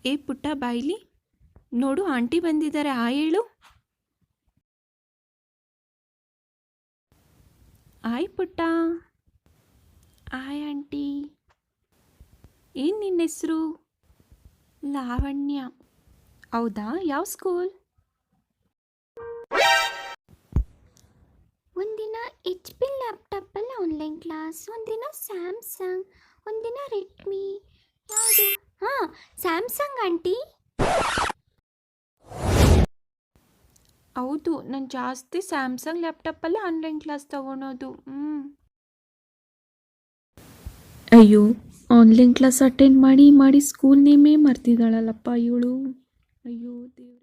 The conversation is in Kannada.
ಏ ಪುಟ್ಟ ಬಾಯ್ಲಿ, ನೋಡು ಆಂಟಿ ಬಂದಿದ್ದಾರೆ, ಆ ಹೇಳು. ಆಯ್ ಪುಟ್ಟ. ಆಯ್ ಆಂಟಿ. ಏನು ನಿನ್ನ ಹೆಸರು? ಲಾವಣ್ಯ. ಹೌದಾ, ಯಾವ ಸ್ಕೂಲ್? ಒಂದಿನ HP ಲ್ಯಾಪ್ಟಾಪಲ್ಲಿ ಆನ್ಲೈನ್ ಕ್ಲಾಸ್, ಒಂದಿನ ಸ್ಯಾಮ್ಸಂಗ್, ಒಂದಿನ ರೆಡ್ಮಿ. ಯಾವುದು? ಹಾಂ, ಸ್ಯಾಮ್ಸಂಗ್ ಆಂಟಿ. ಹೌದು, ನಾನು ಜಾಸ್ತಿ ಸ್ಯಾಮ್ಸಂಗ್ ಲ್ಯಾಪ್ಟಾಪಲ್ಲೇ ಆನ್ಲೈನ್ ಕ್ಲಾಸ್ ತಗೊಳೋದು. ಅಯ್ಯೋ, ಆನ್ಲೈನ್ ಕ್ಲಾಸ್ ಅಟೆಂಡ್ ಮಾಡಿ ಮಾಡಿ ಸ್ಕೂಲ್ ನೇಮೇ ಮರ್ತಿದ್ದಾಳಲ್ಲಪ್ಪ ಇವಳು. ಅಯ್ಯೋ ದೇವ್ರೆ.